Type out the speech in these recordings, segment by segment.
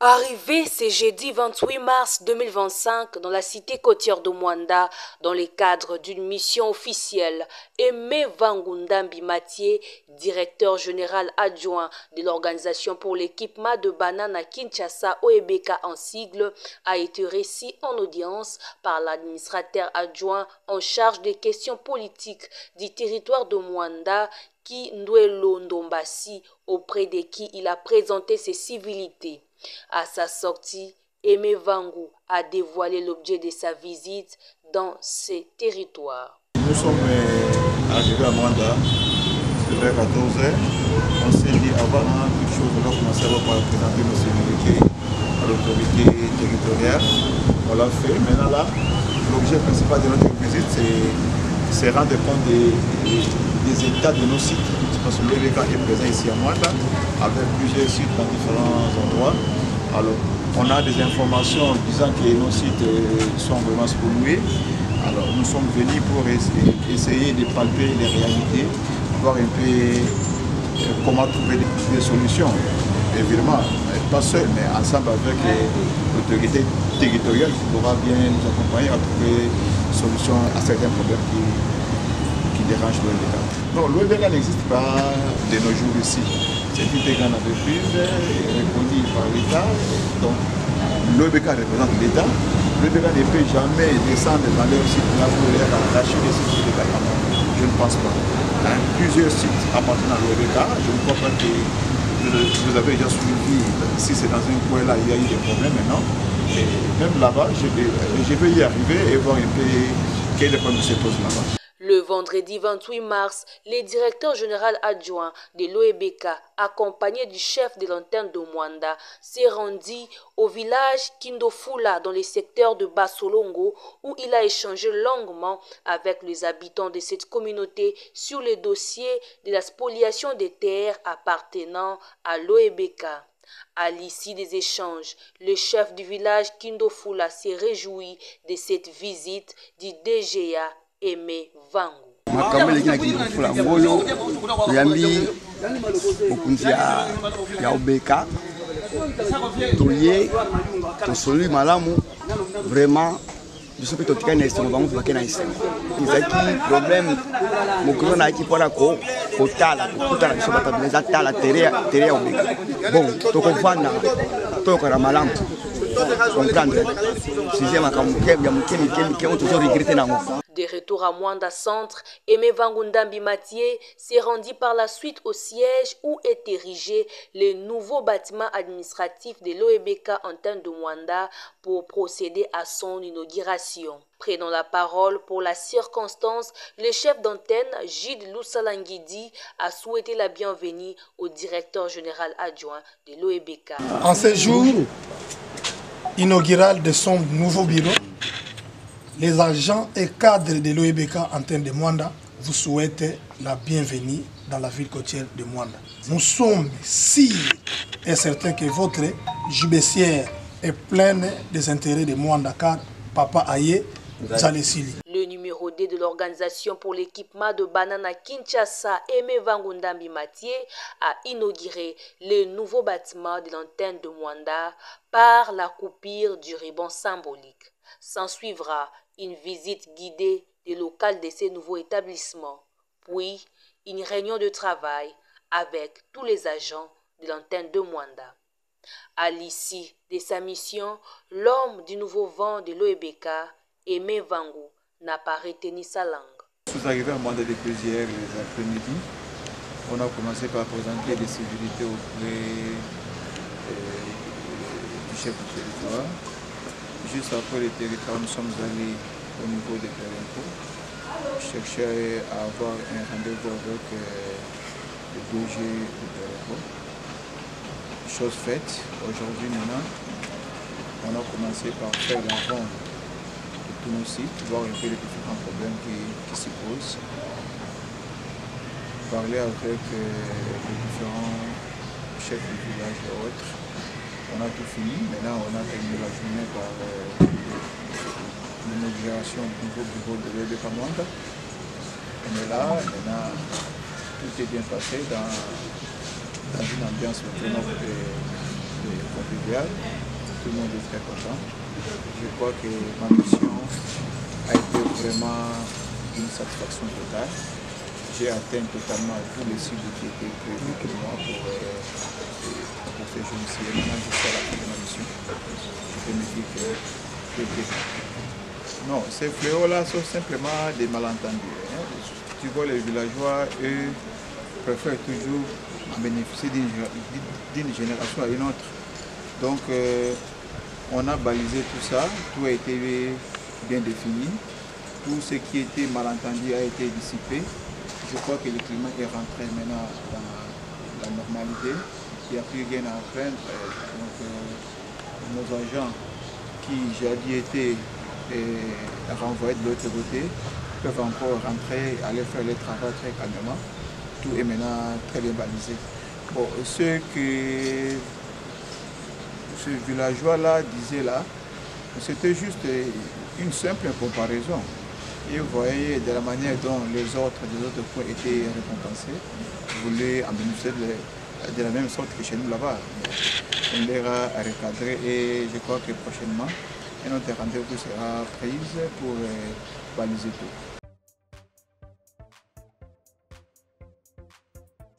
Arrivé ce jeudi 28 mars 2025 dans la cité côtière de Mwanda, dans le cadre d'une mission officielle, Aimé Vangundambi Mathieu, directeur général adjoint de l'Organisation pour l'équipement de bananes à Kinshasa, OEBK en sigle, a été reçu en audience par l'administrateur adjoint en charge des questions politiques du territoire de Mwanda, Kindwelo Ndombasi, auprès de qui il a présenté ses civilités. À sa sortie, Aimé Vangu a dévoilé l'objet de sa visite dans ces territoires. Nous sommes arrivés à Mwanda vers 14h. On s'est dit avant toute chose, on va commencer par présenter nos civilités à l'autorité territoriale. On l'a fait. Maintenant là, l'objet principal de notre visite, c'est rendre compte des états de nos sites. Parce que l'OEBK est présent ici à Mwanda, avec plusieurs sites dans différents endroits. Alors, on a des informations disant que nos sites sont vraiment pollués. Alors, nous sommes venus pour essayer de palper les réalités, voir un peu comment trouver des solutions. Évidemment, pas seul, mais ensemble avec l'autorité territoriale qui pourra bien nous accompagner à trouver des solutions à certains problèmes qui dérangent l'OEBK. Non, l'OEBK n'existe pas de nos jours ici. C'est une très grande entreprise répondue par l'État. Donc, l'OEBK représente l'État. L'OEBK ne peut jamais descendre dans leur site pour leur arracher les sites de l'État. Je ne pense pas. Plusieurs sites appartenant à l'OEBK. Je ne crois pas que vous avez déjà suivi. Si c'est dans un coin là, il y a eu des problèmes maintenant. Et même là-bas, je vais y arriver et voir un peu quel est le problème qui se pose là-bas. Le vendredi 28 mars, le directeur général adjoint de l'OEBK, accompagné du chef de l'antenne de Mwanda, s'est rendu au village Kindofula dans le secteur de Basolongo où il a échangé longuement avec les habitants de cette communauté sur le dossier de la spoliation des terres appartenant à l'OEBK. À l'issue des échanges, le chef du village Kindofula s'est réjoui de cette visite du DGA Aimé Vangu. Makambo lekina Kindofula ngoyo yambi okunzi ya OBK toye tosoli malamu vraiment biso pe totika na esengo bango bakena esengo izaki problème mokolo na ki pona ko kotala biso batabeza tala terre ya OBK bon tokovanda tokara malamu comprendre sixième makambo ya mukemi on toujours regretter nango. De retour à Mwanda Centre, Aimé Vangundambi Mathieu s'est rendu par la suite au siège où est érigé le nouveau bâtiment administratif de l'OEBK antenne de Mwanda pour procéder à son inauguration. Prenant la parole pour la circonstance, le chef d'antenne, Gilles Loussalangidi, a souhaité la bienvenue au directeur général adjoint de l'OEBK. En ce jour inaugural de son nouveau bureau, les agents et cadres de l'OEBK antenne de Mwanda vous souhaitent la bienvenue dans la ville côtière de Mwanda. Nous sommes si et certains que votre jubessière est pleine des intérêts de Mwanda car Papa Aye Zalesili. Le numéro 2 de l'Organisation pour l'équipement de bananes à Kinshasa, Aimé Vangundambi Mathieu, a inauguré le nouveau bâtiment de l'antenne de Mwanda par la coupure du ruban symbolique. S'en suivra une visite guidée des locales de ces nouveaux établissements, puis une réunion de travail avec tous les agents de l'antenne de Mwanda. À l'issue de sa mission, l'homme du nouveau vent de l'OEBK, Aimé Vangu, n'a pas retenu sa langue. Nous sommes arrivés à Mwanda depuis hier les après-midi. On a commencé par présenter des civilités auprès du chef du territoire. Juste après le territoire, nous sommes allés au niveau des Pérenco, chercher à avoir un rendez-vous avec le DG de Pérenco. Chose faite, aujourd'hui maintenant, on a commencé par faire la ronde de tous nos sites, voir un peu les différents problèmes qui s'y posent, parler avec les différents chefs de village et autres. On a tout fini, maintenant on a terminé la journée par l'inauguration du nouveau bureau de l'OEBK Mwanda. On est là, maintenant tout est bien passé dans une ambiance vraiment conviviale. Tout le monde est très content. Je crois que ma mission a été vraiment une satisfaction totale. J'ai atteint totalement tous les cibles qui étaient prévus pour moi pour ces jeunes-ci. Maintenant, je suis à la fin de ma mission. Je peux me dire que c'est bien. Non, ces fléaux-là sont simplement des malentendus. Hein. Tu vois, les villageois, eux, préfèrent toujours bénéficier d'une génération à une autre. Donc, on a balisé tout ça, tout a été bien défini. Tout ce qui était malentendu a été dissipé. Je crois que le climat est rentré maintenant dans la normalité. Il n'y a plus rien à craindre. Donc, nos agents qui jadis étaient renvoyés de l'autre côté peuvent encore rentrer, aller faire le travail très calmement. Tout est maintenant très bien balisé. Bon, ce que ce villageois-là disait là, c'était juste une simple comparaison. Et vous voyez de la manière dont les autres points étaient récompensés, vous voulez en bénéficier de la même sorte que chez nous là-bas. On les a recadrés et je crois que prochainement, un autre rendez-vous sera prise pour baliser tout.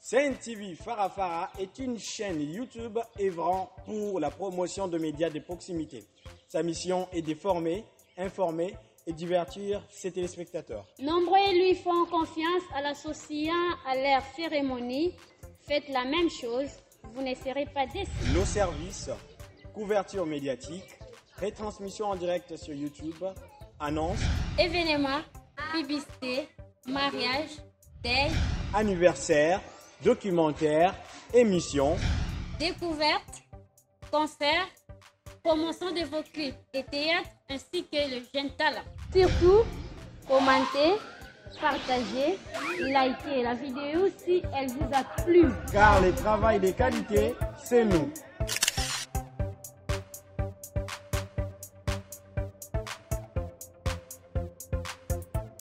CNTV Farafara est une chaîne YouTube œuvrant pour la promotion de médias de proximité. Sa mission est de former, informer et divertir ses téléspectateurs. Nombreux lui font confiance en l'associant à leur cérémonie. Faites la même chose, vous ne serez pas déçus. Nos services, couverture médiatique, retransmission en direct sur YouTube, annonces, événements, publicité, mariage, deuil, anniversaire, documentaires, émissions, découvertes, concerts, promotion de vos clips et théâtre ainsi que le jeune talent. Surtout, commentez, partagez, likez la vidéo si elle vous a plu. Car le travail de qualité, c'est nous.